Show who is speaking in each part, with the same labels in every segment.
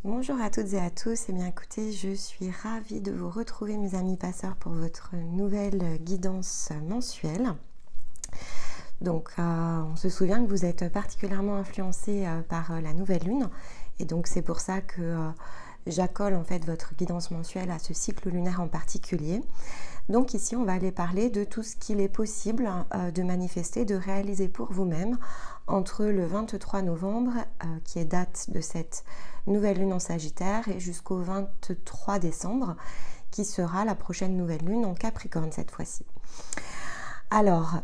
Speaker 1: Bonjour à toutes et à tous, et bien écoutez, je suis ravie de vous retrouver mes amis passeurs pour votre nouvelle guidance mensuelle. Donc on se souvient que vous êtes particulièrement influencé par la nouvelle lune, et donc c'est pour ça que j'accole en fait votre guidance mensuelle à ce cycle lunaire en particulier. Donc ici on va aller parler de tout ce qu'il est possible de manifester, de réaliser pour vous-même entre le 23 novembre, qui est date de cette nouvelle lune en Sagittaire, et jusqu'au 23 décembre, qui sera la prochaine nouvelle lune en Capricorne cette fois-ci. Alors,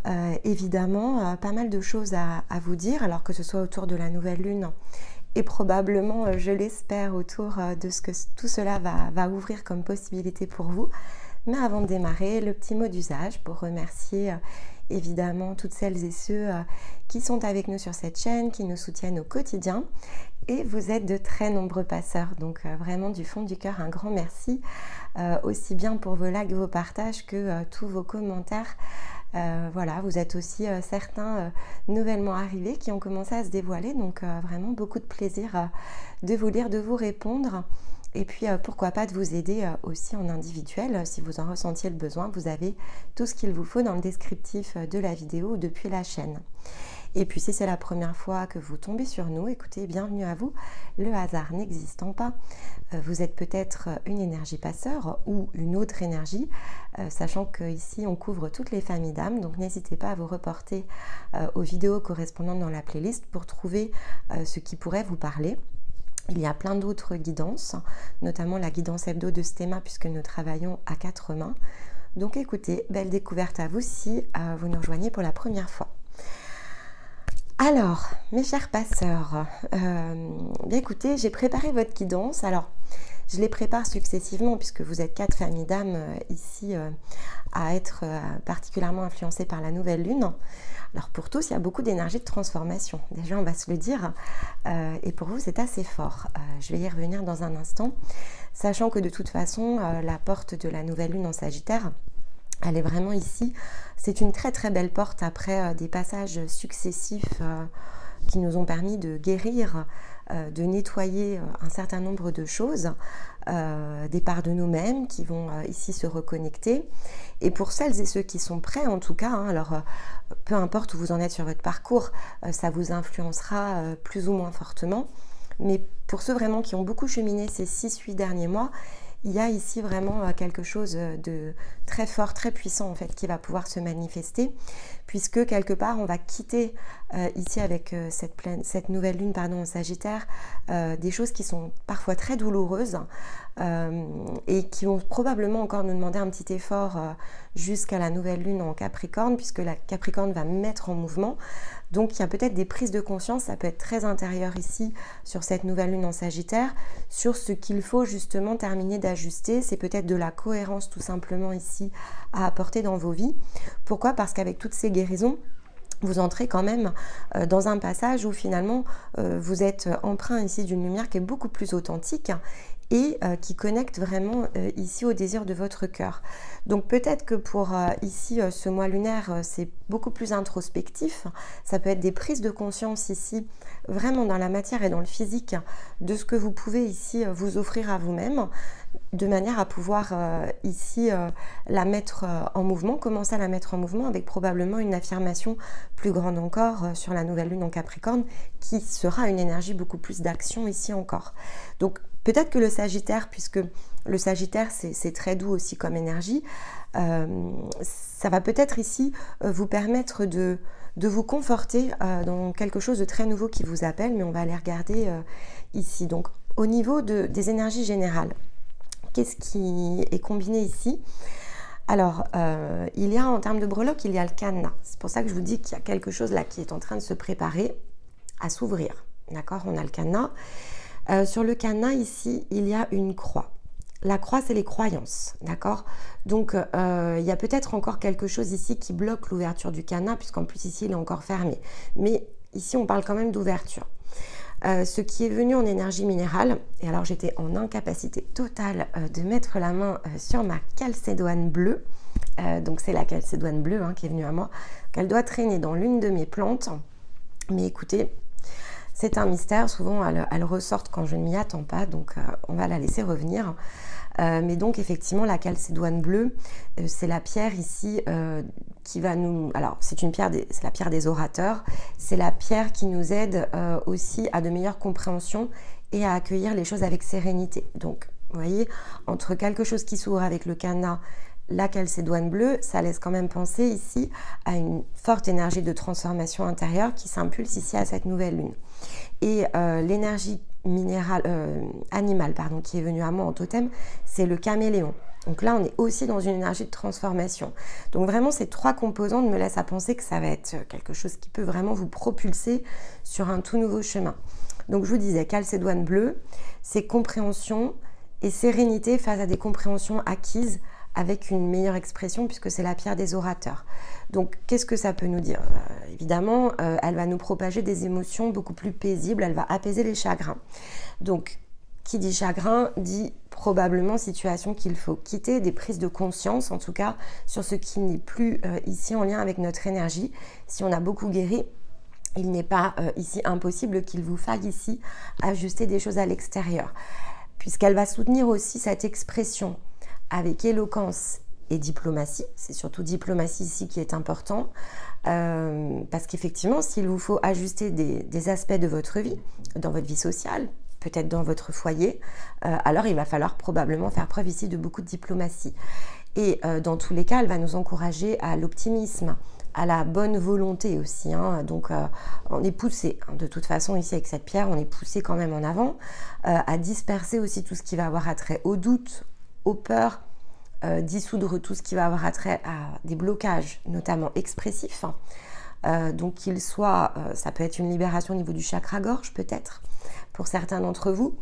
Speaker 1: évidemment, pas mal de choses à vous dire, alors que ce soit autour de la nouvelle lune et probablement, je l'espère, autour de ce que tout cela va ouvrir comme possibilité pour vous. Mais avant de démarrer, le petit mot d'usage pour remercier évidemment toutes celles et ceux qui sont avec nous sur cette chaîne, qui nous soutiennent au quotidien. Et vous êtes de très nombreux passeurs, donc vraiment du fond du cœur un grand merci, aussi bien pour vos likes, vos partages que tous vos commentaires. Voilà, vous êtes aussi certains nouvellement arrivés qui ont commencé à se dévoiler, donc vraiment beaucoup de plaisir de vous lire, de vous répondre. Et puis pourquoi pas de vous aider aussi en individuel, si vous en ressentiez le besoin, vous avez tout ce qu'il vous faut dans le descriptif de la vidéo ou depuis la chaîne. Et puis si c'est la première fois que vous tombez sur nous, écoutez, bienvenue à vous, le hasard n'existant pas. Vous êtes peut-être une énergie passeur ou une autre énergie, sachant qu'ici on couvre toutes les familles d'âmes, donc n'hésitez pas à vous reporter aux vidéos correspondantes dans la playlist pour trouver ce qui pourrait vous parler. Il y a plein d'autres guidances, notamment la guidance hebdo de Stéma, puisque nous travaillons à 4 mains. Donc écoutez, belle découverte à vous si vous nous rejoignez pour la première fois. Alors, mes chers passeurs, bien écoutez, j'ai préparé votre guidance. Alors, je les prépare successivement puisque vous êtes 4 familles d'âmes ici à être particulièrement influencées par la nouvelle lune. Alors pour tous, il y a beaucoup d'énergie de transformation. Déjà, on va se le dire. Et pour vous, c'est assez fort. Je vais y revenir dans un instant. Sachant que de toute façon, la porte de la nouvelle lune en Sagittaire, elle est vraiment ici. C'est une très très belle porte après des passages successifs qui nous ont permis de guérir, de nettoyer un certain nombre de choses, des parts de nous-mêmes qui vont ici se reconnecter. Et pour celles et ceux qui sont prêts en tout cas, hein, alors peu importe où vous en êtes sur votre parcours, ça vous influencera plus ou moins fortement. Mais pour ceux vraiment qui ont beaucoup cheminé ces 6-8 derniers mois, il y a ici vraiment quelque chose de très fort, très puissant en fait qui va pouvoir se manifester, puisque quelque part on va quitter ici avec cette nouvelle lune en Sagittaire des choses qui sont parfois très douloureuses et qui vont probablement encore nous demander un petit effort jusqu'à la nouvelle lune en Capricorne, puisque la Capricorne va mettre en mouvement. Donc il y a peut-être des prises de conscience, ça peut être très intérieur ici sur cette nouvelle lune en Sagittaire, sur ce qu'il faut justement terminer d'ajuster. C'est peut-être de la cohérence tout simplement ici à apporter dans vos vies. Pourquoi? Parce qu'avec toutes ces guérisons, vous entrez quand même dans un passage où finalement vous êtes empreint ici d'une lumière qui est beaucoup plus authentique et qui connecte vraiment ici au désir de votre cœur. Donc peut-être que pour ici ce mois lunaire, c'est beaucoup plus introspectif. Ça peut être des prises de conscience ici, vraiment dans la matière et dans le physique, de ce que vous pouvez ici vous offrir à vous-même, de manière à pouvoir ici la mettre en mouvement, commencer à la mettre en mouvement avec probablement une affirmation plus grande encore sur la nouvelle lune en Capricorne, qui sera une énergie beaucoup plus d'action ici encore. Donc peut-être que le Sagittaire, puisque le Sagittaire c'est très doux aussi comme énergie, ça va peut-être ici vous permettre de vous conforter dans quelque chose de très nouveau qui vous appelle, mais on va aller regarder ici. Donc au niveau des énergies générales, qu'est-ce qui est combiné ici? Alors, il y a en termes de breloque, il y a le cadenas. C'est pour ça que je vous dis qu'il y a quelque chose là qui est en train de se préparer à s'ouvrir. D'accord? On a le cadenas. Sur le cadenas ici, il y a une croix. La croix, c'est les croyances, d'accord? Donc, il y a peut-être encore quelque chose ici qui bloque l'ouverture du cadenas, puisqu'en plus ici, il est encore fermé. Mais ici, on parle quand même d'ouverture. Ce qui est venu en énergie minérale, et alors j'étais en incapacité totale de mettre la main sur ma calcédoine bleue, donc c'est la calcédoine bleue qui est venue à moi, qu'elle doit traîner dans l'une de mes plantes, mais écoutez, C'est un mystère, souvent elle ressort quand je ne m'y attends pas, donc on va la laisser revenir. Mais donc effectivement la calcédoine bleue, c'est la pierre ici qui va nous... Alors c'est la pierre des orateurs, c'est la pierre qui nous aide aussi à de meilleures compréhensions et à accueillir les choses avec sérénité. Donc vous voyez, entre quelque chose qui s'ouvre avec le canna, la calcédoine bleue, ça laisse quand même penser ici à une forte énergie de transformation intérieure qui s'impulse ici à cette nouvelle lune. Et l'énergie animale qui est venue à moi en totem, c'est le caméléon. Donc là, on est aussi dans une énergie de transformation. Donc vraiment, ces trois composantes me laissent à penser que ça va être quelque chose qui peut vraiment vous propulser sur un tout nouveau chemin. Donc je vous disais, calcédoine bleue, c'est compréhension et sérénité face à des compréhensions acquises avec une meilleure expression puisque c'est la pierre des orateurs. Donc qu'est-ce que ça peut nous dire? Évidemment, elle va nous propager des émotions beaucoup plus paisibles, elle va apaiser les chagrins. Donc qui dit chagrin dit probablement situation qu'il faut quitter, des prises de conscience en tout cas sur ce qui n'est plus ici en lien avec notre énergie. Si on a beaucoup guéri, il n'est pas ici impossible qu'il vous faille ici ajuster des choses à l'extérieur, puisqu'elle va soutenir aussi cette expression avec éloquence et diplomatie. C'est surtout diplomatie ici qui est important, parce qu'effectivement, s'il vous faut ajuster des aspects de votre vie, dans votre vie sociale, peut-être dans votre foyer, alors il va falloir probablement faire preuve ici de beaucoup de diplomatie. Et dans tous les cas, elle va nous encourager à l'optimisme, à la bonne volonté aussi. Donc on est poussé, de toute façon ici avec cette pierre, on est poussé quand même en avant, à disperser aussi tout ce qui va avoir attrait au doute, aux peurs, dissoudre tout ce qui va avoir attrait à des blocages, notamment expressifs. Donc qu'il soit, ça peut être une libération au niveau du chakra-gorge peut-être, pour certains d'entre vous.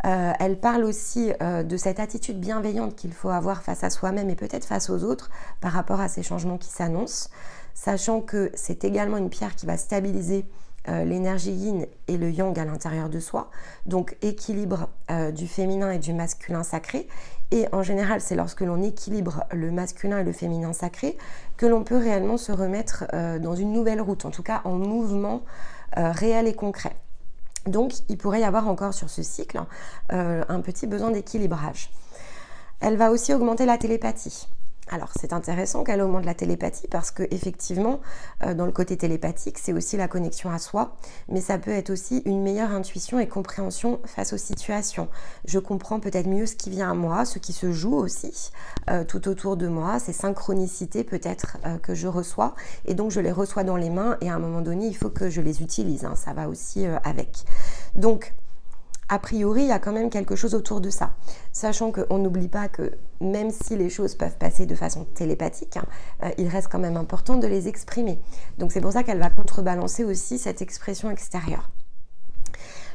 Speaker 1: Elle parle aussi de cette attitude bienveillante qu'il faut avoir face à soi-même et peut-être face aux autres par rapport à ces changements qui s'annoncent, sachant que c'est également une pierre qui va stabiliser l'énergie yin et le yang à l'intérieur de soi, donc équilibre du féminin et du masculin sacré. Et en général, c'est lorsque l'on équilibre le masculin et le féminin sacré que l'on peut réellement se remettre dans une nouvelle route, en tout cas en mouvement réel et concret. Donc, il pourrait y avoir encore sur ce cycle un petit besoin d'équilibrage. Elle va aussi augmenter la télépathie. Alors, c'est intéressant qu'elle augmente la télépathie parce que effectivement, dans le côté télépathique, c'est aussi la connexion à soi, mais ça peut être aussi une meilleure intuition et compréhension face aux situations. Je comprends peut-être mieux ce qui vient à moi, ce qui se joue aussi tout autour de moi, ces synchronicités peut-être que je reçois, et donc je les reçois dans les mains, et à un moment donné, il faut que je les utilise, ça va aussi avec. Donc, a priori, il y a quand même quelque chose autour de ça. Sachant qu'on n'oublie pas que même si les choses peuvent passer de façon télépathique, il reste quand même important de les exprimer. Donc c'est pour ça qu'elle va contrebalancer aussi cette expression extérieure.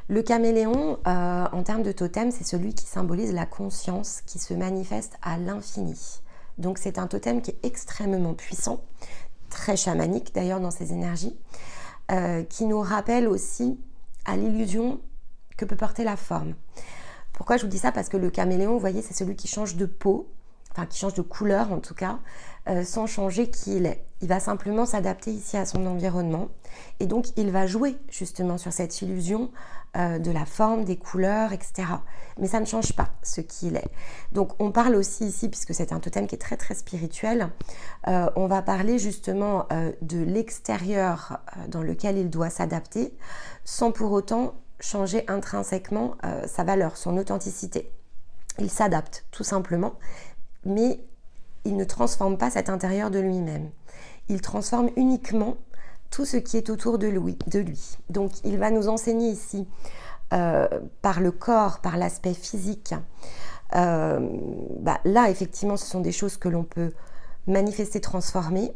Speaker 1: Le caméléon, en termes de totem, c'est celui qui symbolise la conscience qui se manifeste à l'infini. Donc c'est un totem qui est extrêmement puissant, très chamanique d'ailleurs dans ses énergies, qui nous rappelle aussi à l'illusion que peut porter la forme. Pourquoi je vous dis ça? Parce que le caméléon, vous voyez, c'est celui qui change de peau, enfin qui change de couleur en tout cas, sans changer qui il est. Il va simplement s'adapter ici à son environnement et donc il va jouer justement sur cette illusion de la forme, des couleurs, etc. Mais ça ne change pas ce qu'il est. Donc on parle aussi ici, puisque c'est un totem qui est très très spirituel, on va parler justement de l'extérieur dans lequel il doit s'adapter, sans pour autant changer intrinsèquement sa valeur, son authenticité. Il s'adapte tout simplement, mais il ne transforme pas cet intérieur de lui-même. Il transforme uniquement tout ce qui est autour de lui. Donc il va nous enseigner ici, par le corps, par l'aspect physique. Là, effectivement, ce sont des choses que l'on peut manifester, transformer.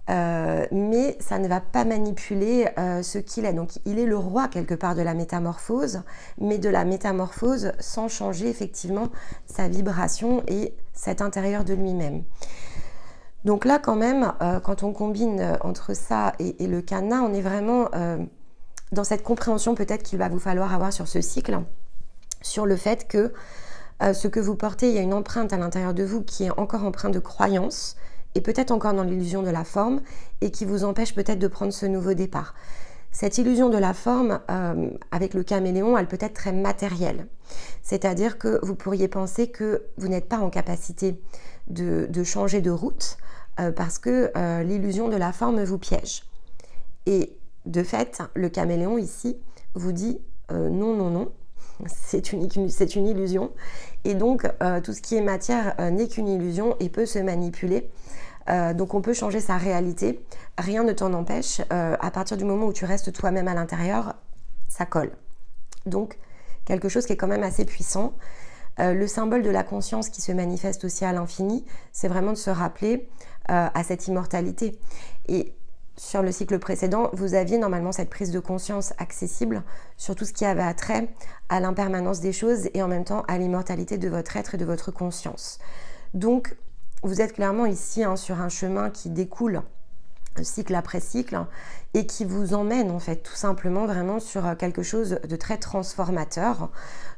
Speaker 1: Mais ça ne va pas manipuler ce qu'il est. Donc il est le roi quelque part de la métamorphose, mais de la métamorphose sans changer effectivement sa vibration et cet intérieur de lui-même. Donc là quand même, quand on combine entre ça et le canna, on est vraiment dans cette compréhension peut-être qu'il va vous falloir avoir sur ce cycle, sur le fait que ce que vous portez, il y a une empreinte à l'intérieur de vous qui est encore empreinte de croyance, et peut-être encore dans l'illusion de la forme, et qui vous empêche peut-être de prendre ce nouveau départ. Cette illusion de la forme, avec le caméléon, elle peut être très matérielle. C'est-à-dire que vous pourriez penser que vous n'êtes pas en capacité de changer de route parce que l'illusion de la forme vous piège. Et de fait, le caméléon ici vous dit non, non, non, c'est une illusion. Et donc, tout ce qui est matière n'est qu'une illusion et peut se manipuler. Donc on peut changer sa réalité, rien ne t'en empêche, à partir du moment où tu restes toi-même à l'intérieur, ça colle. Donc quelque chose qui est quand même assez puissant. Le symbole de la conscience qui se manifeste aussi à l'infini, c'est vraiment de se rappeler à cette immortalité. Et sur le cycle précédent, vous aviez normalement cette prise de conscience accessible sur tout ce qui avait attrait à l'impermanence des choses et en même temps à l'immortalité de votre être et de votre conscience. Donc vous êtes clairement ici sur un chemin qui découle cycle après cycle et qui vous emmène en fait tout simplement vraiment sur quelque chose de très transformateur.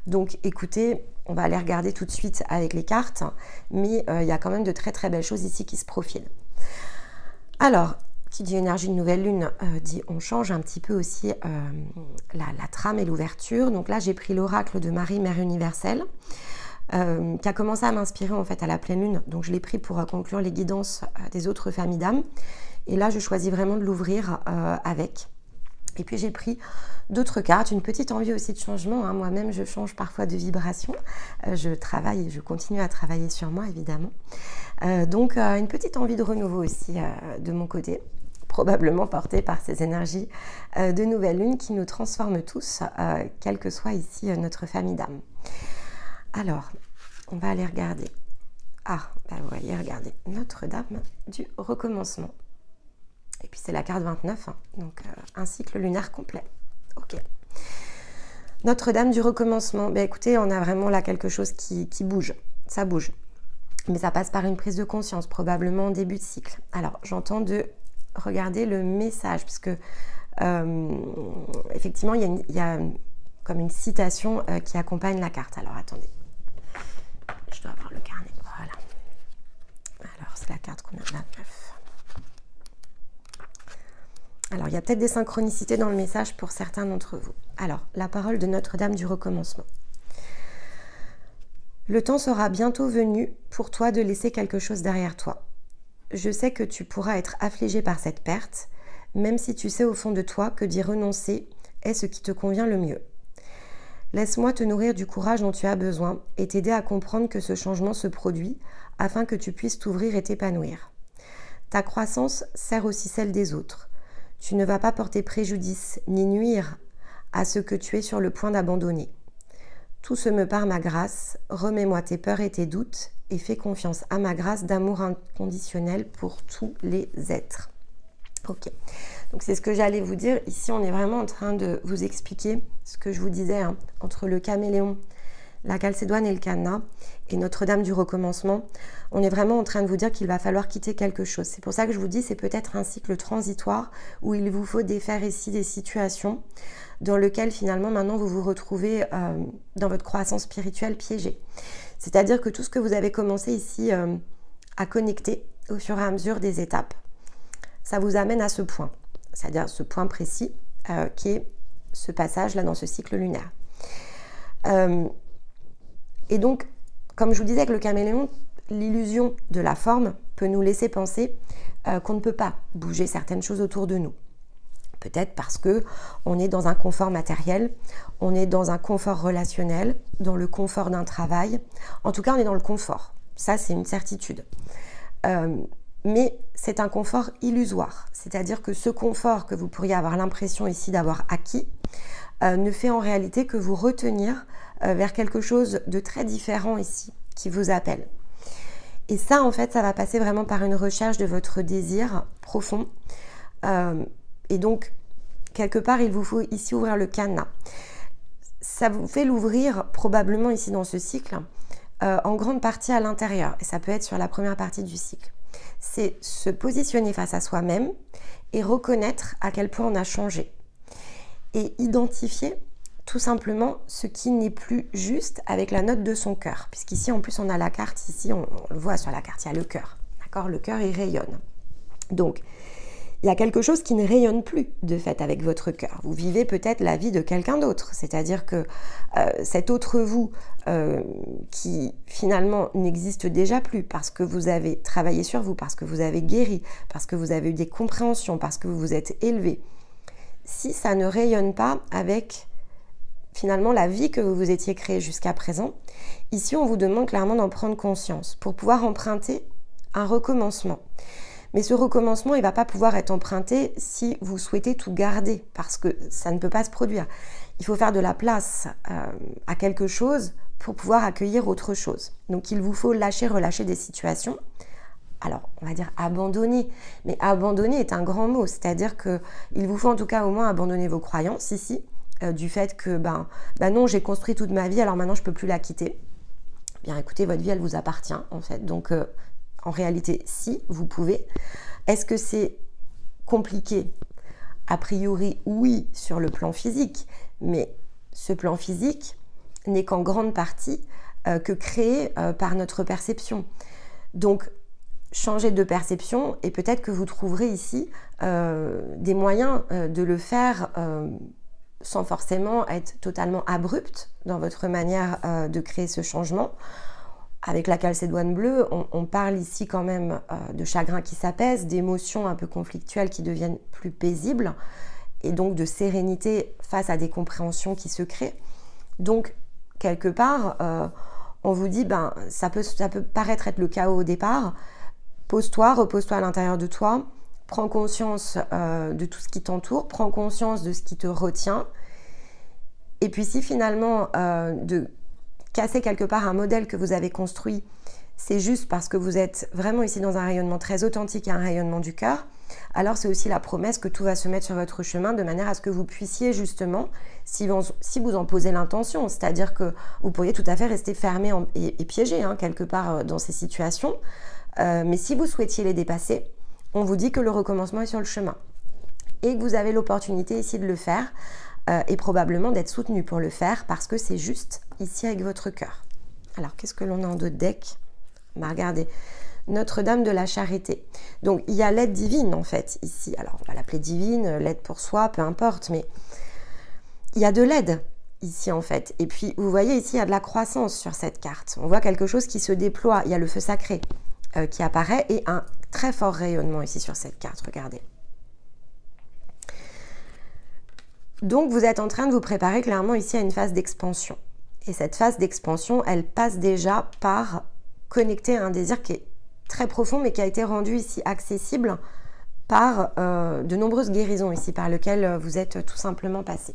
Speaker 1: Donc écoutez, on va aller regarder tout de suite avec les cartes, mais il y a quand même de très très belles choses ici qui se profilent. Alors, qui dit énergie de nouvelle lune, dit on change un petit peu aussi la trame et l'ouverture. Donc là j'ai pris l'oracle de Marie, Mère universelle, qui a commencé à m'inspirer en fait à la pleine lune. Donc je l'ai pris pour conclure les guidances des autres familles d'âmes. Et là je choisis vraiment de l'ouvrir avec. Et puis j'ai pris d'autres cartes, une petite envie aussi de changement. Moi-même je change parfois de vibration. Je travaille et je continue à travailler sur moi évidemment. Donc une petite envie de renouveau aussi de mon côté, probablement portée par ces énergies de nouvelle lune qui nous transforment tous, quelle que soit ici notre famille d'âmes. Alors, on va aller regarder. Vous voyez, regardez, Notre-Dame du recommencement. Et puis c'est la carte 29, donc un cycle lunaire complet. Ok. Notre-Dame du recommencement. Écoutez, on a vraiment là quelque chose qui bouge. Ça bouge. Mais ça passe par une prise de conscience, probablement en début de cycle. Alors, j'entends de regarder le message, puisque effectivement, il y a comme une citation qui accompagne la carte. Alors, attendez. Je dois avoir le carnet. Voilà. Alors, c'est la carte qu'on a, la 9. Alors, il y a peut-être des synchronicités dans le message pour certains d'entre vous. Alors, la parole de Notre-Dame du recommencement. Le temps sera bientôt venu pour toi de laisser quelque chose derrière toi. Je sais que tu pourras être affligé par cette perte, même si tu sais au fond de toi que d'y renoncer est ce qui te convient le mieux. Laisse-moi te nourrir du courage dont tu as besoin et t'aider à comprendre que ce changement se produit afin que tu puisses t'ouvrir et t'épanouir. Ta croissance sert aussi celle des autres. Tu ne vas pas porter préjudice ni nuire à ce que tu es sur le point d'abandonner. Tout se meut par ma grâce, remets-moi tes peurs et tes doutes et fais confiance à ma grâce d'amour inconditionnel pour tous les êtres. Ok, donc c'est ce que j'allais vous dire. Ici, on est vraiment en train de vous expliquer ce que je vous disais entre le caméléon, la calcédoine et le cadenas et Notre-Dame du recommencement. On est vraiment en train de vous dire qu'il va falloir quitter quelque chose. C'est pour ça que je vous dis c'est peut-être un cycle transitoire où il vous faut défaire ici des situations dans lesquelles finalement maintenant vous vous retrouvez dans votre croissance spirituelle piégée. C'est-à-dire que tout ce que vous avez commencé ici à connecter au fur et à mesure des étapes, ça vous amène à ce point, c'est-à-dire ce point précis qui est ce passage là dans ce cycle lunaire. Et donc, comme je vous disais avec le caméléon, l'illusion de la forme peut nous laisser penser qu'on ne peut pas bouger certaines choses autour de nous. Peut-être parce que on est dans un confort matériel, on est dans un confort relationnel, dans le confort d'un travail. En tout cas, on est dans le confort. Ça, c'est une certitude. Mais c'est un confort illusoire. C'est-à-dire que ce confort que vous pourriez avoir l'impression ici d'avoir acquis ne fait en réalité que vous retenir vers quelque chose de très différent ici, qui vous appelle. Et ça, en fait, ça va passer vraiment par une recherche de votre désir profond. Et donc, quelque part, il vous faut ici ouvrir le cadenas. Ça vous fait l'ouvrir probablement ici dans ce cycle, en grande partie à l'intérieur. Et ça peut être sur la première partie du cycle. C'est se positionner face à soi-même et reconnaître à quel point on a changé. Et identifier tout simplement ce qui n'est plus juste avec la note de son cœur. Puisqu'ici, en plus, on a la carte, ici, on le voit sur la carte, il y a le cœur. D'accord ? Le cœur, il rayonne. Donc, il y a quelque chose qui ne rayonne plus de fait avec votre cœur. Vous vivez peut-être la vie de quelqu'un d'autre, c'est-à-dire que cet autre vous qui finalement n'existe déjà plus parce que vous avez travaillé sur vous, parce que vous avez guéri, parce que vous avez eu des compréhensions, parce que vous vous êtes élevé. Si ça ne rayonne pas avec finalement la vie que vous vous étiez créée jusqu'à présent, ici on vous demande clairement d'en prendre conscience pour pouvoir emprunter un recommencement. Mais ce recommencement, il ne va pas pouvoir être emprunté si vous souhaitez tout garder, parce que ça ne peut pas se produire. Il faut faire de la place à quelque chose pour pouvoir accueillir autre chose. Donc il vous faut lâcher, relâcher des situations. Alors, on va dire abandonner, mais abandonner est un grand mot, c'est-à-dire qu'il vous faut en tout cas au moins abandonner vos croyances ici, du fait que, non, j'ai construit toute ma vie, alors maintenant je ne peux plus la quitter. Bien écoutez, votre vie, elle vous appartient en fait, donc... En réalité, si, vous pouvez. Est-ce que c'est compliqué? A priori, oui, sur le plan physique. Mais ce plan physique n'est qu'en grande partie que créé par notre perception. Donc, changez de perception et peut-être que vous trouverez ici des moyens de le faire sans forcément être totalement abrupt dans votre manière de créer ce changement. Avec la calcédoine bleue, on parle ici quand même de chagrin qui s'apaise, d'émotions un peu conflictuelles qui deviennent plus paisibles et donc de sérénité face à des compréhensions qui se créent. Donc, quelque part, on vous dit, ça peut paraître être le chaos au départ. Pose-toi, repose-toi à l'intérieur de toi, prends conscience de tout ce qui t'entoure, prends conscience de ce qui te retient. Et puis si finalement de casser quelque part un modèle que vous avez construit, c'est juste parce que vous êtes vraiment ici dans un rayonnement très authentique et un rayonnement du cœur, alors c'est aussi la promesse que tout va se mettre sur votre chemin de manière à ce que vous puissiez justement, si vous en posez l'intention, c'est-à-dire que vous pourriez tout à fait rester fermé et piégé quelque part dans ces situations, mais si vous souhaitiez les dépasser, on vous dit que le recommencement est sur le chemin et que vous avez l'opportunité ici de le faire et probablement d'être soutenu pour le faire parce que c'est juste ici avec votre cœur. Alors, qu'est-ce que l'on a en deux decks? Regardez, Notre-Dame de la Charité. Donc, il y a l'aide divine en fait ici. Alors, on va l'appeler divine, l'aide pour soi, peu importe, mais il y a de l'aide ici en fait. Et puis, vous voyez ici, il y a de la croissance sur cette carte. On voit quelque chose qui se déploie. Il y a le feu sacré qui apparaît et un très fort rayonnement ici sur cette carte. Regardez. Donc, vous êtes en train de vous préparer clairement ici à une phase d'expansion. Et cette phase d'expansion, elle passe déjà par connecter à un désir qui est très profond, mais qui a été rendu ici accessible par de nombreuses guérisons ici, par lesquelles vous êtes tout simplement passé.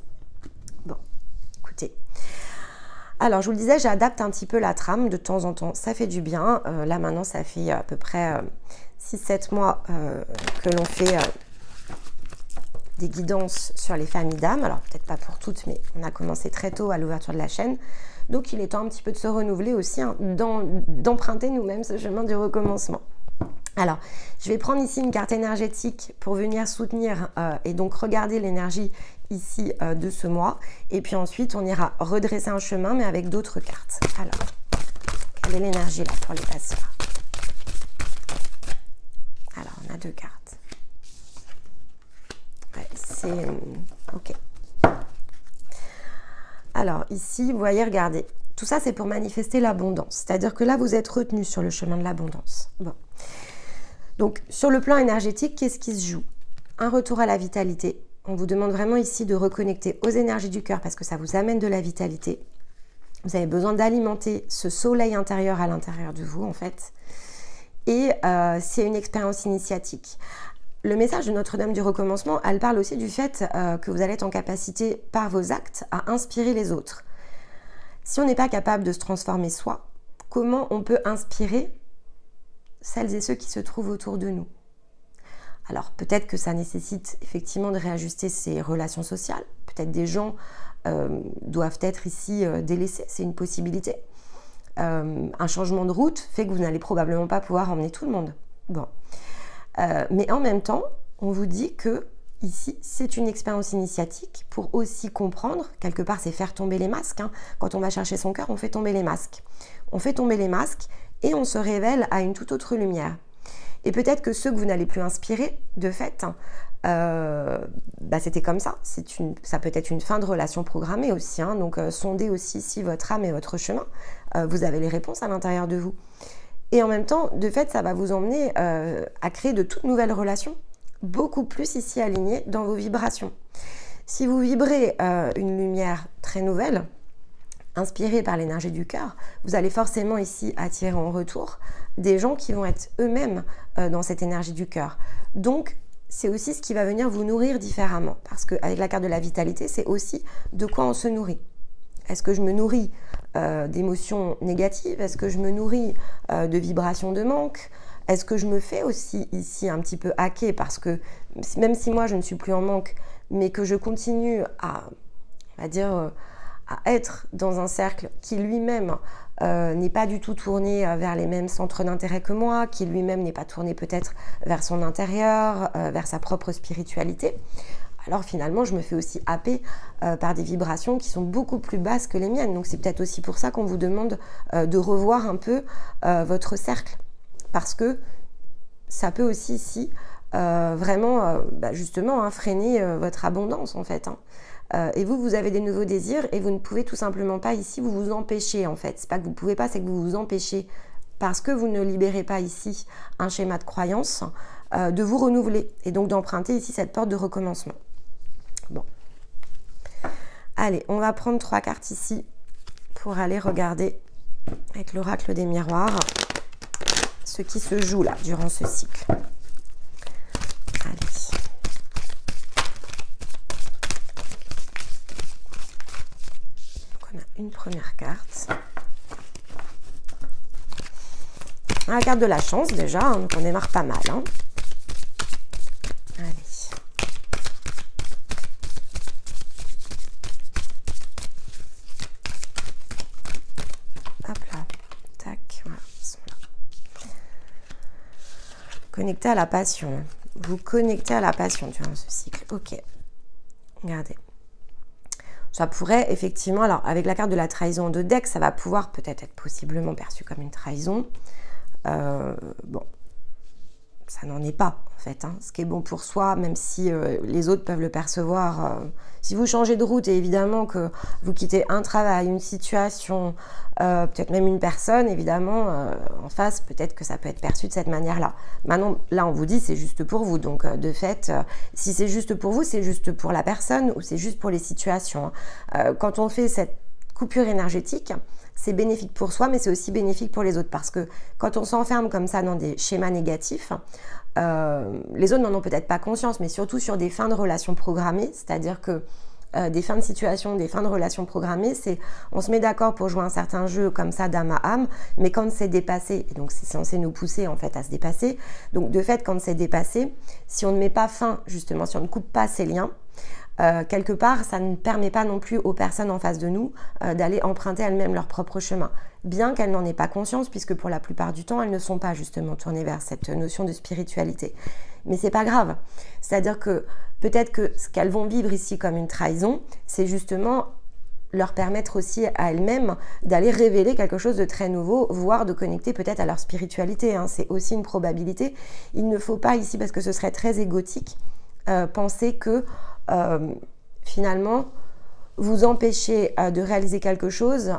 Speaker 1: Bon, écoutez. Alors, je vous le disais, j'adapte un petit peu la trame de temps en temps. Ça fait du bien. Là, maintenant, ça fait à peu près 6-7 mois que l'on fait... des guidances sur les familles d'âmes, alors peut-être pas pour toutes, mais on a commencé très tôt à l'ouverture de la chaîne, donc il est temps un petit peu de se renouveler aussi, d'emprunter nous-mêmes ce chemin du recommencement. Alors, je vais prendre ici une carte énergétique pour venir soutenir et donc regarder l'énergie ici de ce mois, et puis ensuite on ira redresser un chemin, mais avec d'autres cartes. Alors, quelle est l'énergie là pour les passeurs? Alors, on a deux cartes. C'est ok. Alors ici, vous voyez, regardez, tout ça c'est pour manifester l'abondance. C'est-à-dire que là, vous êtes retenu sur le chemin de l'abondance. Bon. Donc, sur le plan énergétique, qu'est-ce qui se joue? Un retour à la vitalité. On vous demande vraiment ici de reconnecter aux énergies du cœur parce que ça vous amène de la vitalité. Vous avez besoin d'alimenter ce soleil intérieur à l'intérieur de vous, en fait. Et c'est une expérience initiatique. Le message de Notre-Dame du recommencement, elle parle aussi du fait que vous allez être en capacité, par vos actes, à inspirer les autres. Si on n'est pas capable de se transformer soi, comment on peut inspirer celles et ceux qui se trouvent autour de nous? Alors, peut-être que ça nécessite effectivement de réajuster ses relations sociales. Peut-être des gens doivent être ici délaissés, c'est une possibilité. Un changement de route fait que vous n'allez probablement pas pouvoir emmener tout le monde. Bon. Mais en même temps, on vous dit que ici, c'est une expérience initiatique pour aussi comprendre, quelque part, c'est faire tomber les masques. Hein. Quand on va chercher son cœur, on fait tomber les masques. On fait tomber les masques et on se révèle à une toute autre lumière. Et peut-être que ceux que vous n'allez plus inspirer, de fait, c'était comme ça. Ça peut être une fin de relation programmée aussi. Hein. Donc, sondez aussi si votre âme et votre chemin, vous avez les réponses à l'intérieur de vous. Et en même temps, de fait, ça va vous emmener à créer de toutes nouvelles relations, beaucoup plus ici alignées dans vos vibrations. Si vous vibrez une lumière très nouvelle, inspirée par l'énergie du cœur, vous allez forcément ici attirer en retour des gens qui vont être eux-mêmes dans cette énergie du cœur. Donc, c'est aussi ce qui va venir vous nourrir différemment. Parce qu'avec la carte de la vitalité, c'est aussi de quoi on se nourrit. Est-ce que je me nourris d'émotions négatives? Est-ce que je me nourris de vibrations de manque? Est-ce que je me fais aussi ici un petit peu hacker? Parce que même si moi je ne suis plus en manque, mais que je continue à être dans un cercle qui lui-même n'est pas du tout tourné vers les mêmes centres d'intérêt que moi, qui lui-même n'est pas tourné peut-être vers son intérieur, vers sa propre spiritualité, alors finalement je me fais aussi happer par des vibrations qui sont beaucoup plus basses que les miennes. Donc c'est peut-être aussi pour ça qu'on vous demande de revoir un peu votre cercle, parce que ça peut aussi ici vraiment justement freiner votre abondance en fait. Et vous avez des nouveaux désirs et vous ne pouvez tout simplement pas ici vous empêcher en fait. C'est pas que vous ne pouvez pas, c'est que vous vous empêchez parce que vous ne libérez pas ici un schéma de croyance de vous renouveler et donc d'emprunter ici cette porte de recommencement. Bon. Allez, on va prendre 3 cartes ici pour aller regarder avec l'oracle des miroirs ce qui se joue là durant ce cycle. Allez. Une première carte. La carte de la chance déjà, hein, donc on démarre pas mal. Hein. Allez. Hop là. Tac. Voilà, ils sont là. Connecté à la passion. Vous connectez à la passion durant ce cycle. Ok. Regardez. Ça pourrait effectivement, alors avec la carte de la trahison de deck, ça va pouvoir peut-être être possiblement perçu comme une trahison. Bon, ça n'en est pas en fait. Hein. Ce qui est bon pour soi, même si les autres peuvent le percevoir. Si vous changez de route et évidemment que vous quittez un travail, une situation, peut-être même une personne, évidemment, en face, peut-être que ça peut être perçu de cette manière-là. Maintenant, là, on vous dit c'est juste pour vous. Donc, de fait, si c'est juste pour vous, c'est juste pour la personne ou c'est juste pour les situations. Hein. Quand on fait cette coupure énergétique, c'est bénéfique pour soi, mais c'est aussi bénéfique pour les autres. Parce que quand on s'enferme comme ça dans des schémas négatifs, les autres n'en ont peut-être pas conscience, mais surtout sur des fins de relations programmées, c'est-à-dire que des fins de situation, des fins de relations programmées, c'est on se met d'accord pour jouer un certain jeu comme ça d'âme à âme, mais quand c'est dépassé, et donc c'est censé nous pousser en fait à se dépasser, donc de fait quand c'est dépassé, si on ne met pas fin justement, si on ne coupe pas ces liens, quelque part, ça ne permet pas non plus aux personnes en face de nous d'aller emprunter elles-mêmes leur propre chemin, bien qu'elles n'en aient pas conscience, puisque pour la plupart du temps, elles ne sont pas justement tournées vers cette notion de spiritualité. Mais c'est pas grave, c'est-à-dire que peut-être que ce qu'elles vont vivre ici comme une trahison, c'est justement leur permettre aussi à elles-mêmes d'aller révéler quelque chose de très nouveau, voire de connecter peut-être à leur spiritualité, hein. C'est aussi une probabilité. Il ne faut pas ici, parce que ce serait très égotique, penser que finalement vous empêcher de réaliser quelque chose,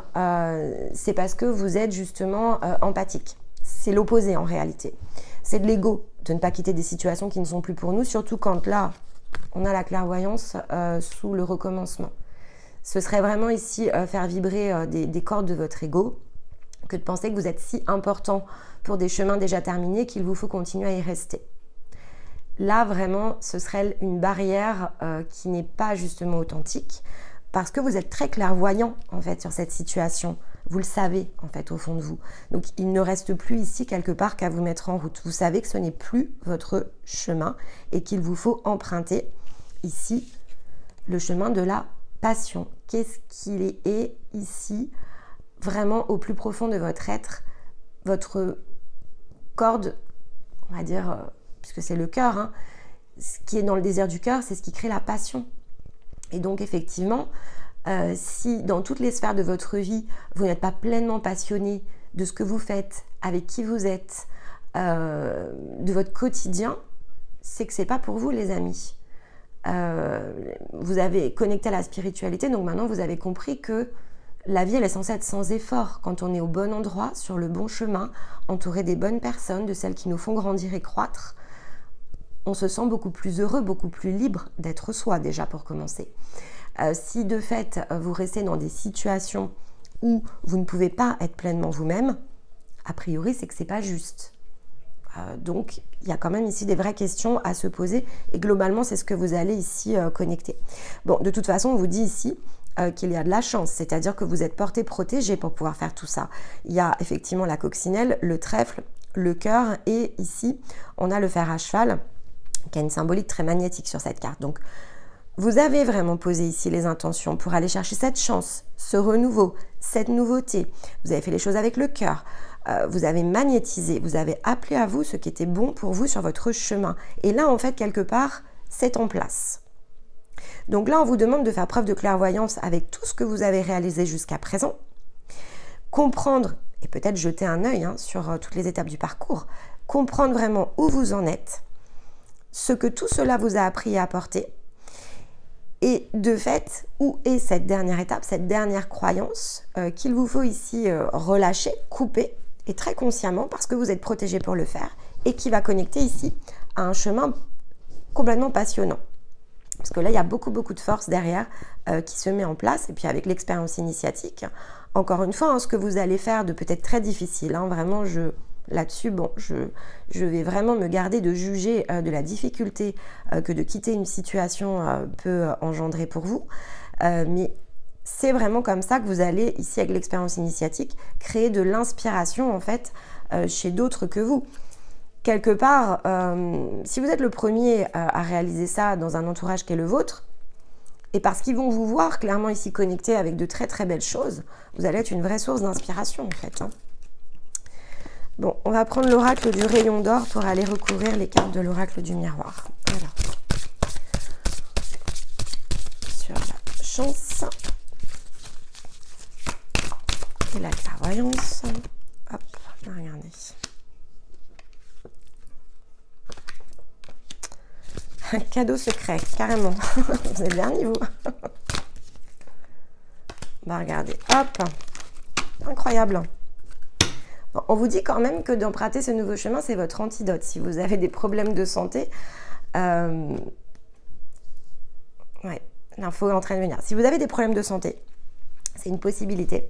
Speaker 1: c'est parce que vous êtes justement empathique. C'est l'opposé en réalité. C'est de l'ego de ne pas quitter des situations qui ne sont plus pour nous, surtout quand là, on a la clairvoyance sous le recommencement. Ce serait vraiment ici faire vibrer des cordes de votre ego que de penser que vous êtes si important pour des chemins déjà terminés qu'il vous faut continuer à y rester. Là, vraiment, ce serait une barrière qui n'est pas justement authentique parce que vous êtes très clairvoyant en fait sur cette situation. Vous le savez en fait au fond de vous. Donc, il ne reste plus ici quelque part qu'à vous mettre en route. Vous savez que ce n'est plus votre chemin et qu'il vous faut emprunter ici le chemin de la passion. Qu'est-ce qu'il est ici vraiment au plus profond de votre être, votre corde, on va dire, puisque c'est le cœur, hein, ce qui est dans le désir du cœur, c'est ce qui crée la passion. Et donc effectivement, si dans toutes les sphères de votre vie, vous n'êtes pas pleinement passionné de ce que vous faites, avec qui vous êtes, de votre quotidien, c'est que c'est pas pour vous, les amis. Vous avez connecté à la spiritualité, donc maintenant vous avez compris que la vie, elle est censée être sans effort. Quand on est au bon endroit, sur le bon chemin, entouré des bonnes personnes, de celles qui nous font grandir et croître, on se sent beaucoup plus heureux, beaucoup plus libre d'être soi, déjà pour commencer. Si de fait, vous restez dans des situations où vous ne pouvez pas être pleinement vous-même, a priori, c'est que c'est pas juste. Donc, il y a quand même ici des vraies questions à se poser et globalement, c'est ce que vous allez ici connecter. Bon, de toute façon, on vous dit ici qu'il y a de la chance, c'est-à-dire que vous êtes porté protégé pour pouvoir faire tout ça. Il y a effectivement la coccinelle, le trèfle, le cœur et ici, on a le fer à cheval qui a une symbolique très magnétique sur cette carte. Donc, vous avez vraiment posé ici les intentions pour aller chercher cette chance, ce renouveau, cette nouveauté. Vous avez fait les choses avec le cœur. Vous avez magnétisé, vous avez appelé à vous ce qui était bon pour vous sur votre chemin. Et là, en fait, quelque part, c'est en place. Donc là, on vous demande de faire preuve de clairvoyance avec tout ce que vous avez réalisé jusqu'à présent. Comprendre, et peut-être jeter un œil sur toutes les étapes du parcours, comprendre vraiment où vous en êtes, ce que tout cela vous a appris et apporté. Et de fait, où est cette dernière étape, cette dernière croyance qu'il vous faut ici relâcher, couper, et très consciemment parce que vous êtes protégé pour le faire et qui va connecter ici à un chemin complètement passionnant. Parce que là, il y a beaucoup de force derrière qui se met en place. Et puis avec l'expérience initiatique, encore une fois, ce que vous allez faire de peut-être très difficile, vraiment, là-dessus, bon, je vais vraiment me garder de juger de la difficulté que de quitter une situation peut engendrer pour vous. Mais c'est vraiment comme ça que vous allez, ici avec l'expérience initiatique, créer de l'inspiration en fait chez d'autres que vous. Quelque part, si vous êtes le premier à réaliser ça dans un entourage qui est le vôtre, et parce qu'ils vont vous voir clairement ici connecté avec de très belles choses, vous allez être une vraie source d'inspiration en fait. Bon, on va prendre l'oracle du rayon d'or pour aller recouvrir les cartes de l'oracle du miroir. Voilà. Sur la chance et la clairvoyance. Hop, regardez. Un cadeau secret, carrément. Vous êtes dernier, vous. Bah, regardez, hop. Incroyable. Bon, on vous dit quand même que d'emprunter ce nouveau chemin, c'est votre antidote. Si vous avez des problèmes de santé, ouais, l'info est en train de venir. Si vous avez des problèmes de santé, c'est une possibilité.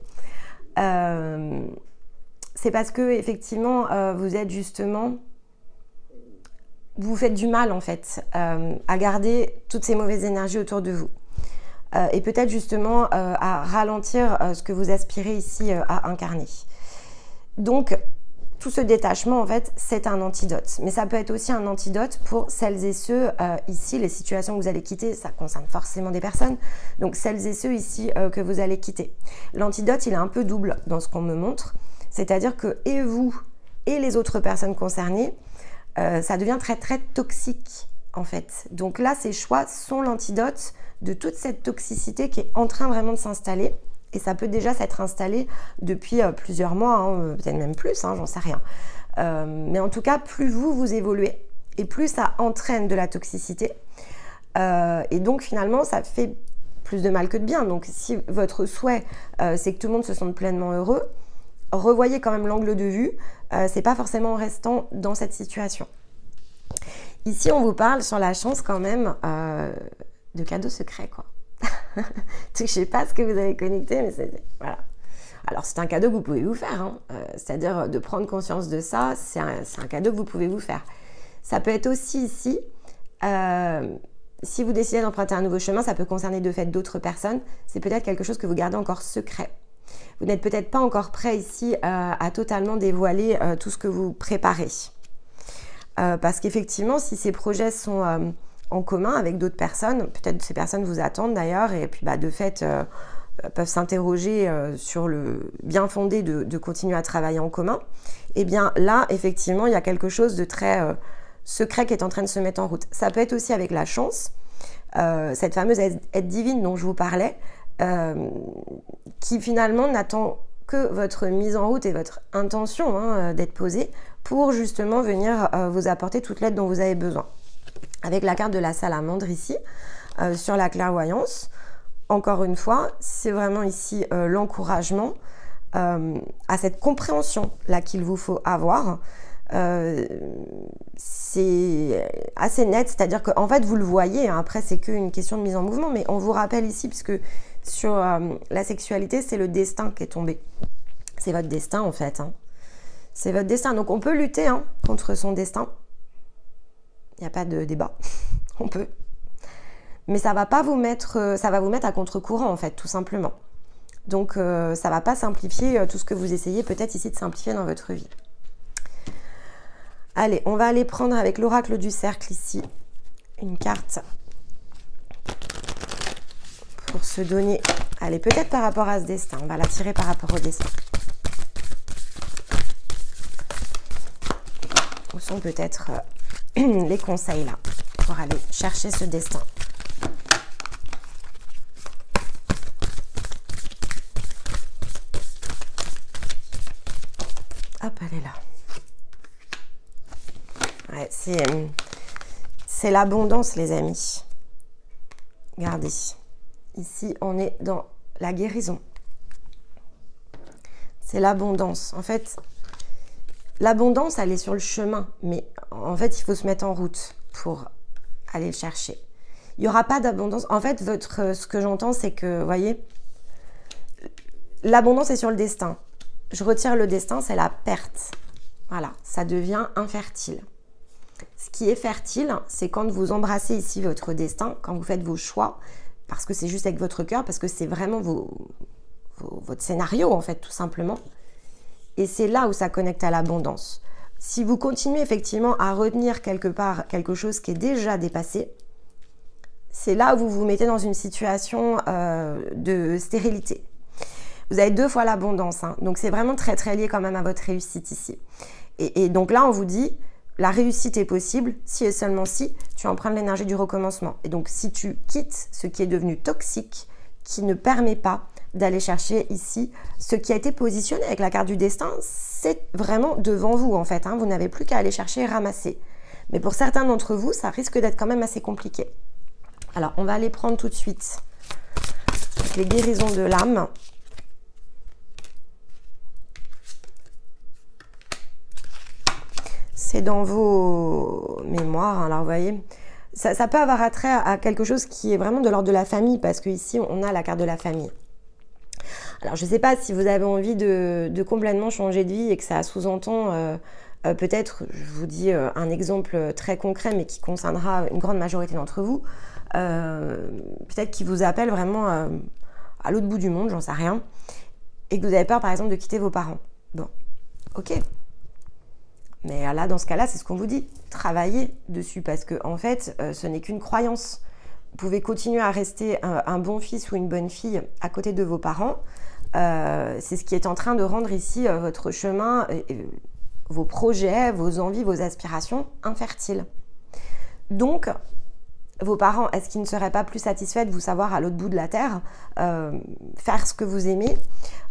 Speaker 1: C'est parce que effectivement, vous êtes justement... Vous vous faites du mal en fait à garder toutes ces mauvaises énergies autour de vous et peut-être justement à ralentir ce que vous aspirez ici à incarner. Donc tout ce détachement en fait c'est un antidote, mais ça peut être aussi un antidote pour celles et ceux ici, les situations que vous allez quitter, ça concerne forcément des personnes, donc celles et ceux ici que vous allez quitter. L'antidote il est un peu double dans ce qu'on me montre, c'est-à-dire que et vous et les autres personnes concernées, ça devient très toxique en fait. Donc là, ces choix sont l'antidote de toute cette toxicité qui est en train vraiment de s'installer. Et ça peut déjà s'être installé depuis plusieurs mois, peut-être même plus, j'en sais rien. Mais en tout cas, plus vous évoluez et plus ça entraîne de la toxicité. Et donc finalement, ça fait plus de mal que de bien. Donc si votre souhait, c'est que tout le monde se sente pleinement heureux, revoyez quand même l'angle de vue, c'est pas forcément en restant dans cette situation. Ici, on vous parle sur la chance quand même de cadeaux secrets, quoi. Je sais pas ce que vous avez connecté, mais c'est... Voilà. Alors, c'est un cadeau que vous pouvez vous faire, c'est-à-dire de prendre conscience de ça, c'est un cadeau que vous pouvez vous faire. Ça peut être aussi ici, si vous décidez d'emprunter un nouveau chemin, ça peut concerner de fait d'autres personnes, c'est peut-être quelque chose que vous gardez encore secret. Vous n'êtes peut-être pas encore prêt ici à totalement dévoiler tout ce que vous préparez. Parce qu'effectivement, si ces projets sont en commun avec d'autres personnes, peut-être ces personnes vous attendent d'ailleurs, et puis de fait peuvent s'interroger sur le bien fondé de continuer à travailler en commun, et bien là, effectivement, il y a quelque chose de très secret qui est en train de se mettre en route. Ça peut être aussi avec la chance, cette fameuse aide divine dont je vous parlais, qui finalement n'attend que votre mise en route et votre intention d'être posée pour justement venir vous apporter toute l'aide dont vous avez besoin. Avec la carte de la salamandre ici, sur la clairvoyance, encore une fois, c'est vraiment ici l'encouragement à cette compréhension là qu'il vous faut avoir. C'est assez net, c'est-à-dire qu'en fait vous le voyez, hein, après c'est qu'une question de mise en mouvement, mais on vous rappelle ici, puisque sur la sexualité, c'est le destin qui est tombé. C'est votre destin en fait, hein. C'est votre destin, donc on peut lutter hein, contre son destin. Il n'y a pas de débat, on peut. Mais ça va pas vous mettre, ça va vous mettre à contre-courant en fait, tout simplement. Donc ça va pas simplifier tout ce que vous essayez peut-être ici de simplifier dans votre vie. Allez, on va aller prendre avec l'oracle du cercle ici une carte pour se donner, allez, peut-être par rapport à ce destin, on va la tirer par rapport au destin. Où sont peut-être les conseils là pour aller chercher ce destin? Hop, elle est là. Ouais, c'est l'abondance, les amis. Regardez. Ici, on est dans la guérison. C'est l'abondance. En fait, l'abondance, elle est sur le chemin. Mais en fait, il faut se mettre en route pour aller le chercher. Il n'y aura pas d'abondance. En fait, ce que j'entends, c'est que, vous voyez, l'abondance est sur le destin. Je retire le destin, c'est la perte. Voilà, ça devient infertile. Ce qui est fertile, c'est quand vous embrassez ici votre destin, quand vous faites vos choix, parce que c'est juste avec votre cœur, parce que c'est vraiment votre scénario, en fait, tout simplement. Et c'est là où ça connecte à l'abondance. Si vous continuez effectivement à retenir quelque part quelque chose qui est déjà dépassé, c'est là où vous vous mettez dans une situation de stérilité. Vous avez 2 fois l'abondance, hein, donc c'est vraiment très très lié quand même à votre réussite ici. Et donc là, on vous dit, la réussite est possible si et seulement si tu empruntes l'énergie du recommencement. Et donc si tu quittes ce qui est devenu toxique, qui ne permet pas d'aller chercher ici ce qui a été positionné avec la carte du destin, c'est vraiment devant vous en fait, hein, vous n'avez plus qu'à aller chercher et ramasser. Mais pour certains d'entre vous, ça risque d'être quand même assez compliqué. Alors, on va aller prendre tout de suite les guérisons de l'âme. C'est dans vos mémoires, alors vous voyez, ça peut avoir attrait à quelque chose qui est vraiment de l'ordre de la famille, parce qu'ici, on a la carte de la famille. Alors, je ne sais pas si vous avez envie de complètement changer de vie et que ça sous-entend, peut-être, je vous dis un exemple très concret, mais qui concernera une grande majorité d'entre vous, peut-être qui vous appelle vraiment à l'autre bout du monde, j'en sais rien, et que vous avez peur, par exemple, de quitter vos parents. Bon, ok. Mais là, dans ce cas-là, c'est ce qu'on vous dit. Travaillez dessus parce que, en fait, ce n'est qu'une croyance. Vous pouvez continuer à rester un bon fils ou une bonne fille à côté de vos parents. C'est ce qui est en train de rendre ici votre chemin, vos projets, vos envies, vos aspirations infertiles. Donc, vos parents, est-ce qu'ils ne seraient pas plus satisfaits de vous savoir à l'autre bout de la terre, faire ce que vous aimez,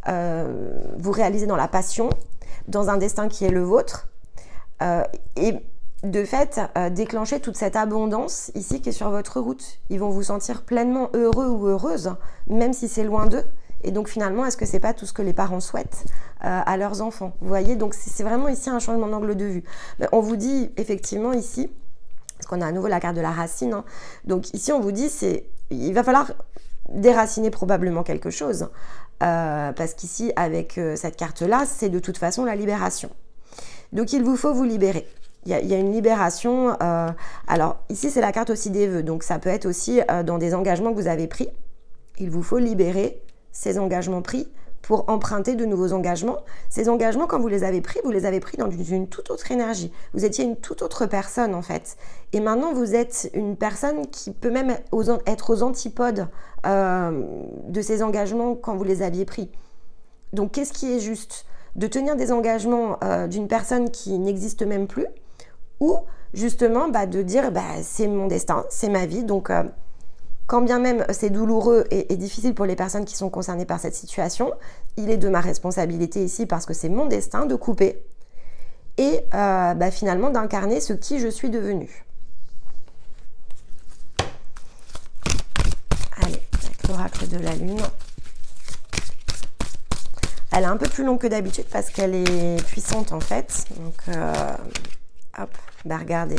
Speaker 1: vous réaliser dans la passion, dans un destin qui est le vôtre, et de fait déclencher toute cette abondance ici qui est sur votre route. Ils vont vous sentir pleinement heureux ou heureuse, même si c'est loin d'eux. Et donc finalement, est-ce que c'est pas tout ce que les parents souhaitent à leurs enfants? Vous voyez, donc c'est vraiment ici un changement d'angle de vue. Mais on vous dit effectivement ici, parce qu'on a à nouveau la carte de la racine, hein, donc ici on vous dit, il va falloir déraciner probablement quelque chose, parce qu'ici avec cette carte-là, c'est de toute façon la libération. Donc il vous faut vous libérer. Il y a une libération. Alors ici, c'est la carte aussi des vœux. Donc ça peut être aussi dans des engagements que vous avez pris. Il vous faut libérer ces engagements pris pour emprunter de nouveaux engagements. Ces engagements, quand vous les avez pris dans une toute autre énergie. Vous étiez une toute autre personne en fait. Et maintenant, vous êtes une personne qui peut même être aux antipodes de ces engagements quand vous les aviez pris. Donc qu'est-ce qui est juste? De tenir des engagements d'une personne qui n'existe même plus, ou justement de dire c'est mon destin, c'est ma vie, donc quand bien même c'est douloureux et difficile pour les personnes qui sont concernées par cette situation, il est de ma responsabilité ici, parce que c'est mon destin, de couper et finalement d'incarner ce qui je suis devenue. Allez, avec l'oracle de la lune. Elle est un peu plus longue que d'habitude parce qu'elle est puissante en fait. Donc, hop, regardez.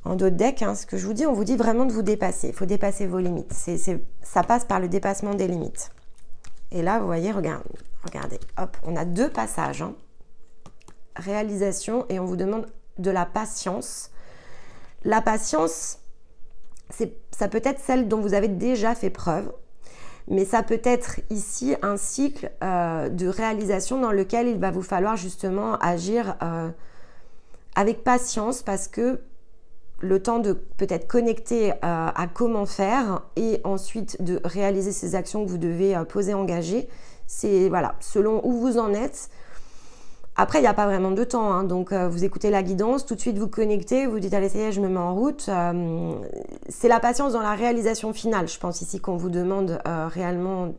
Speaker 1: En dos de deck, hein, ce que je vous dis, on vous dit vraiment de vous dépasser. Il faut dépasser vos limites. Ça passe par le dépassement des limites. Et là, vous voyez, regardez, hop, on a 2 passages. Hein. Réalisation et on vous demande de la patience. La patience, ça peut être celle dont vous avez déjà fait preuve. Mais ça peut être ici un cycle de réalisation dans lequel il va vous falloir justement agir avec patience parce que le temps de peut-être connecter à comment faire et ensuite de réaliser ces actions que vous devez poser, engager, c'est voilà, selon où vous en êtes. Après, il n'y a pas vraiment de temps, hein, donc vous écoutez la guidance, tout de suite vous connectez, vous dites allez, ça y est, je me mets en route. C'est la patience dans la réalisation finale, je pense ici qu'on vous demande réellement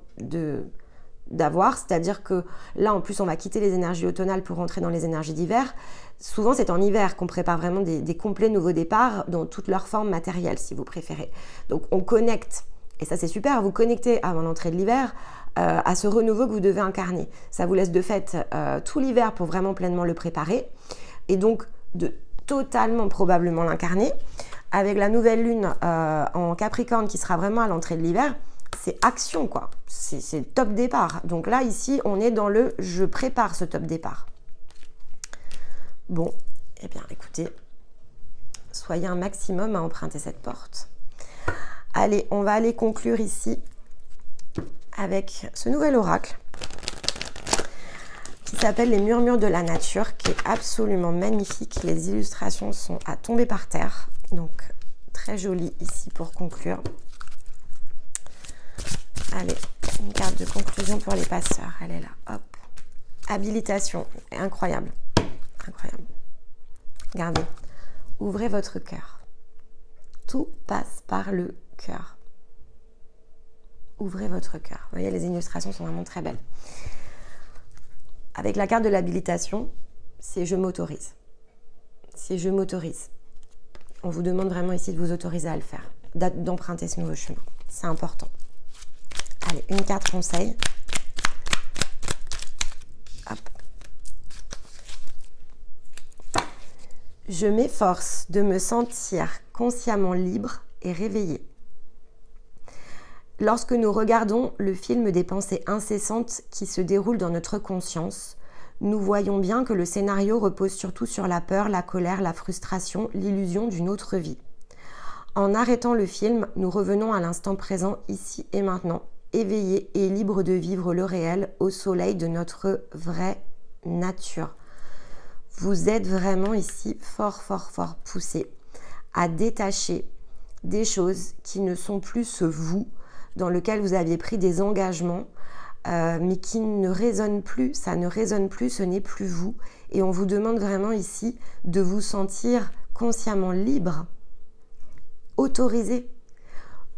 Speaker 1: d'avoir, c'est-à-dire que là, en plus, on va quitter les énergies automnales pour rentrer dans les énergies d'hiver. Souvent, c'est en hiver qu'on prépare vraiment des complets nouveaux départs dans toute leur forme matérielle, si vous préférez. Donc, on connecte, et ça c'est super, vous connectez avant l'entrée de l'hiver, à ce renouveau que vous devez incarner. Ça vous laisse de fait tout l'hiver pour vraiment pleinement le préparer et donc de totalement probablement l'incarner. Avec la nouvelle lune en Capricorne qui sera vraiment à l'entrée de l'hiver, c'est action quoi, c'est le top départ. Donc là ici on est dans le je prépare ce top départ. Bon, eh bien écoutez, soyez un maximum à emprunter cette porte. Allez, on va aller conclure ici avec ce nouvel oracle qui s'appelle les murmures de la nature, qui est absolument magnifique. Les illustrations sont à tomber par terre, donc très joli ici pour conclure. Allez, une carte de conclusion pour les passeurs, elle est là, hop. Habilitation, incroyable, incroyable. Regardez, ouvrez votre cœur. Tout passe par le cœur. Ouvrez votre cœur. Vous voyez, les illustrations sont vraiment très belles. Avec la carte de l'habilitation, c'est je m'autorise. C'est je m'autorise. On vous demande vraiment ici de vous autoriser à le faire, d'emprunter ce nouveau chemin. C'est important. Allez, une carte conseil. Hop. Je m'efforce de me sentir consciemment libre et réveillée. Lorsque nous regardons le film des pensées incessantes qui se déroulent dans notre conscience, nous voyons bien que le scénario repose surtout sur la peur, la colère, la frustration, l'illusion d'une autre vie. En arrêtant le film, nous revenons à l'instant présent, ici et maintenant, éveillés et libres de vivre le réel au soleil de notre vraie nature. Vous êtes vraiment ici fort, fort, fort poussés à détacher des choses qui ne sont plus ce vous, dans lequel vous aviez pris des engagements, mais qui ne résonnent plus, ça ne résonne plus, ce n'est plus vous. Et on vous demande vraiment ici de vous sentir consciemment libre, autorisé,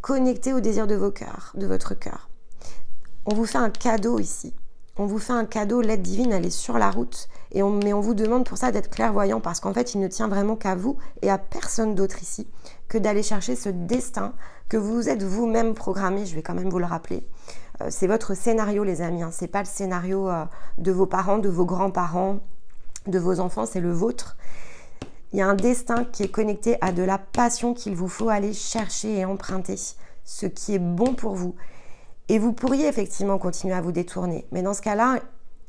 Speaker 1: connecté au désir de vos cœurs, de votre cœur. On vous fait un cadeau ici. On vous fait un cadeau, l'aide divine, elle est sur la route. Mais on vous demande pour ça d'être clairvoyant parce qu'en fait, il ne tient vraiment qu'à vous et à personne d'autre ici que d'aller chercher ce destin que vous êtes vous-même programmé. Je vais quand même vous le rappeler. C'est votre scénario, les amis. Hein. Ce n'est pas le scénario de vos parents, de vos grands-parents, de vos enfants. C'est le vôtre. Il y a un destin qui est connecté à de la passion qu'il vous faut aller chercher et emprunter. Ce qui est bon pour vous. Et vous pourriez effectivement continuer à vous détourner. Mais dans ce cas-là,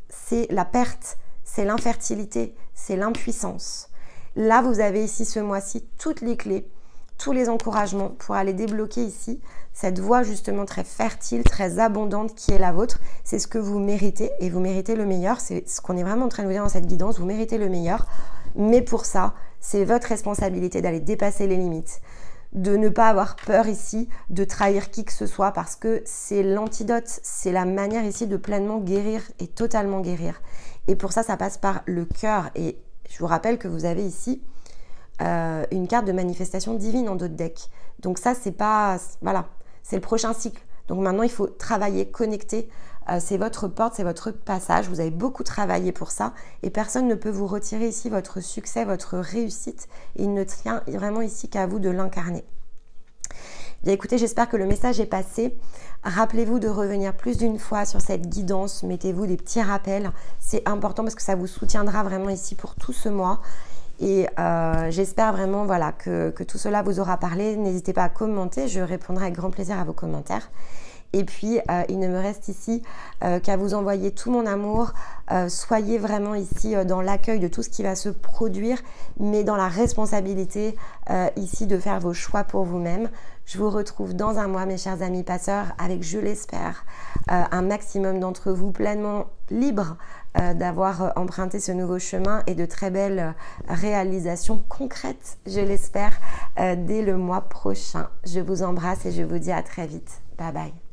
Speaker 1: c'est la perte, c'est l'infertilité, c'est l'impuissance. Là, vous avez ici ce mois-ci toutes les clés, tous les encouragements pour aller débloquer ici cette voie justement très fertile, très abondante qui est la vôtre. C'est ce que vous méritez et vous méritez le meilleur. C'est ce qu'on est vraiment en train de vous dire dans cette guidance. Vous méritez le meilleur. Mais pour ça, c'est votre responsabilité d'aller dépasser les limites. De ne pas avoir peur ici de trahir qui que ce soit parce que c'est l'antidote, c'est la manière ici de pleinement guérir et totalement guérir. Et pour ça, ça passe par le cœur. Et je vous rappelle que vous avez ici une carte de manifestation divine en dos de deck. Donc ça, c'est pas... Voilà, c'est le prochain cycle. Donc maintenant, il faut travailler, connecter. C'est votre porte, c'est votre passage. Vous avez beaucoup travaillé pour ça et personne ne peut vous retirer ici votre succès, votre réussite. Il ne tient vraiment ici qu'à vous de l'incarner. Bien écoutez, j'espère que le message est passé. Rappelez-vous de revenir plus d'une fois sur cette guidance. Mettez-vous des petits rappels. C'est important parce que ça vous soutiendra vraiment ici pour tout ce mois. Et j'espère vraiment voilà, que tout cela vous aura parlé. N'hésitez pas à commenter. Je répondrai avec grand plaisir à vos commentaires. Et puis, il ne me reste ici qu'à vous envoyer tout mon amour. Soyez vraiment ici dans l'accueil de tout ce qui va se produire, mais dans la responsabilité ici de faire vos choix pour vous-même. Je vous retrouve dans un mois, mes chers amis passeurs, avec, je l'espère, un maximum d'entre vous pleinement libres d'avoir emprunté ce nouveau chemin et de très belles réalisations concrètes, je l'espère, dès le mois prochain. Je vous embrasse et je vous dis à très vite. Bye bye.